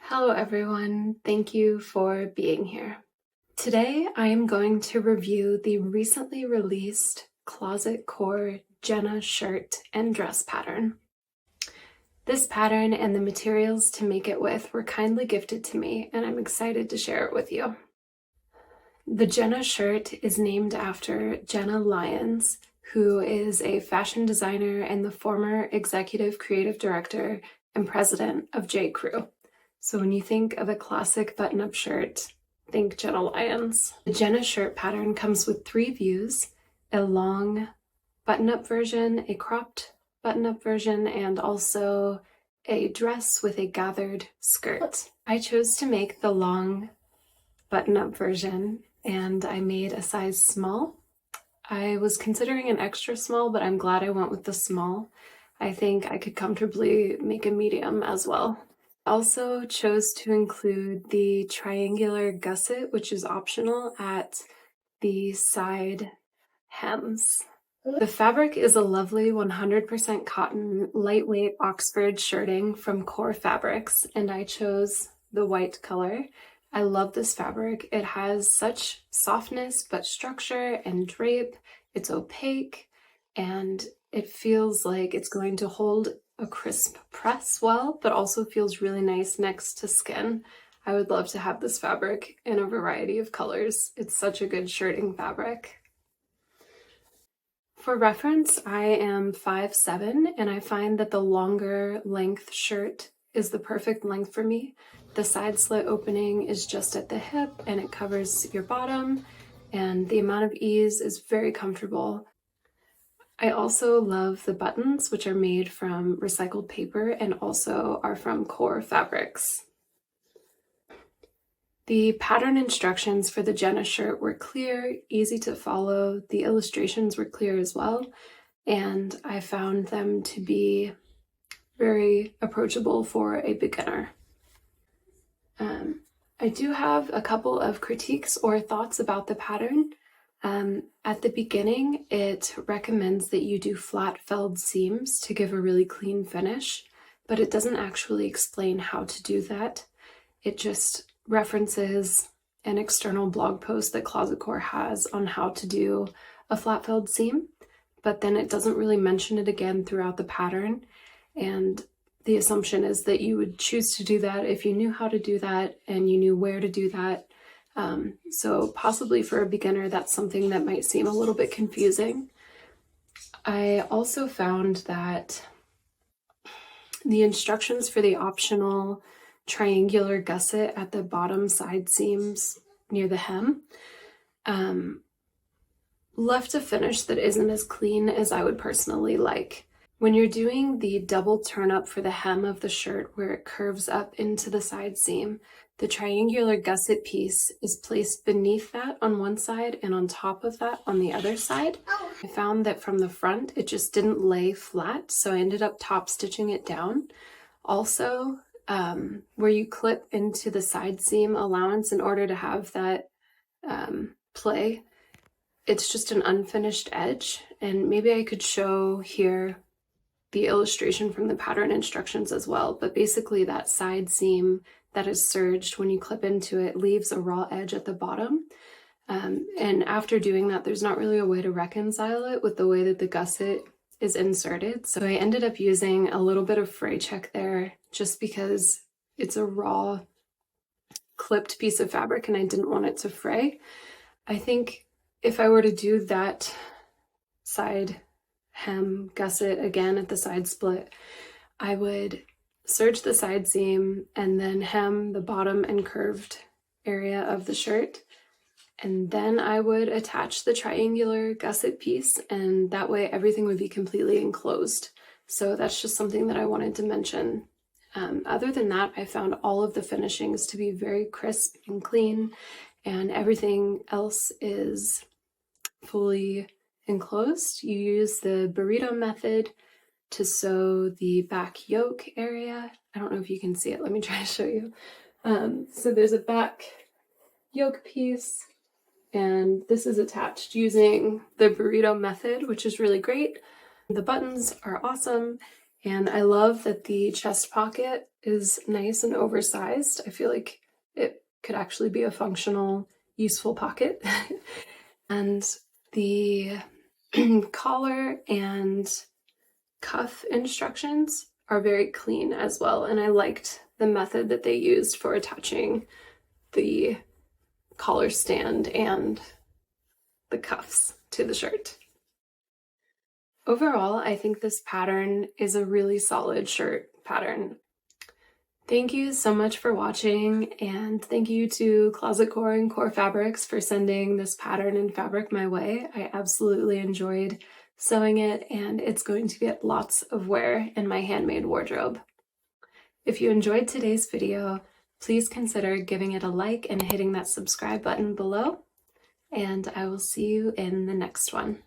Hello everyone, thank you for being here. Today I am going to review the recently released Closet Core Jenna Shirt and dress pattern. This pattern and the materials to make it with were kindly gifted to me, and I'm excited to share it with you. The Jenna Shirt is named after Jenna Lyons, who is a fashion designer and the former executive creative director and president of J. Crew. So when you think of a classic button-up shirt, think Jenna Lyons. The Jenna Shirt pattern comes with 3 views: a long button-up version, a cropped button-up version, and also a dress with a gathered skirt. I chose to make the long button-up version, and I made a size small. I was considering an extra small, but I'm glad I went with the small. I think I could comfortably make a medium as well. I also chose to include the triangular gusset, which is optional, at the side hems. The fabric is a lovely 100% cotton, lightweight Oxford shirting from Core Fabrics, and I chose the white color. I love this fabric. It has such softness but structure and drape. It's opaque, and it feels like it's going to hold a crisp press well, but also feels really nice next to skin. I would love to have this fabric in a variety of colors. It's such a good shirting fabric. For reference, I am 5'7", and I find that the longer length shirt is the perfect length for me. The side slit opening is just at the hip and it covers your bottom, and the amount of ease is very comfortable. I also love the buttons, which are made from recycled paper and also are from Core Fabrics. The pattern instructions for the Jenna Shirt were clear, easy to follow. The illustrations were clear as well, and I found them to be very approachable for a beginner. I do have a couple of critiques or thoughts about the pattern. At the beginning, it recommends that you do flat felled seams to give a really clean finish, but it doesn't actually explain how to do that. It just references an external blog post that Closet Core has on how to do a flat felled seam, but then it doesn't really mention it again throughout the pattern, and the assumption is that you would choose to do that if you knew how to do that and you knew where to do that. So possibly for a beginner, that's something that might seem a little bit confusing. I also found that the instructions for the optional triangular gusset at the bottom side seams near the hem left a finish that isn't as clean as I would personally like. When you're doing the double turn up for the hem of the shirt where it curves up into the side seam, the triangular gusset piece is placed beneath that on one side and on top of that on the other side. I found that from the front it just didn't lay flat, so I ended up top stitching it down. Also, where you clip into the side seam allowance in order to have that play, it's just an unfinished edge, and maybe I could show here the illustration from the pattern instructions as well, but basically that side seam that is serged when you clip into it leaves a raw edge at the bottom, and after doing that there's not really a way to reconcile it with the way that the gusset is inserted, so I ended up using a little bit of fray check there just because it's a raw clipped piece of fabric and I didn't want it to fray. I think if I were to do that side hem gusset again at the side split, I would serge the side seam and then hem the bottom and curved area of the shirt. And then I would attach the triangular gusset piece, and that way everything would be completely enclosed. So that's just something that I wanted to mention. Other than that, I found all of the finishings to be very crisp and clean, and everything else is fully enclosed. You use the burrito method to sew the back yoke area. I don't know if you can see it. Let me try to show you. So there's a back yoke piece, and this is attached using the burrito method, which is really great. The buttons are awesome, and I love that the chest pocket is nice and oversized. I feel like it could actually be a functional, useful pocket. And the collar and cuff instructions are very clean as well, and I liked the method that they used for attaching the collar stand and the cuffs to the shirt. Overall, I think this pattern is a really solid shirt pattern. Thank you so much for watching, and thank you to Closet Core and Core Fabrics for sending this pattern and fabric my way. I absolutely enjoyed sewing it, and it's going to get lots of wear in my handmade wardrobe. If you enjoyed today's video, please consider giving it a like and hitting that subscribe button below, and I will see you in the next one.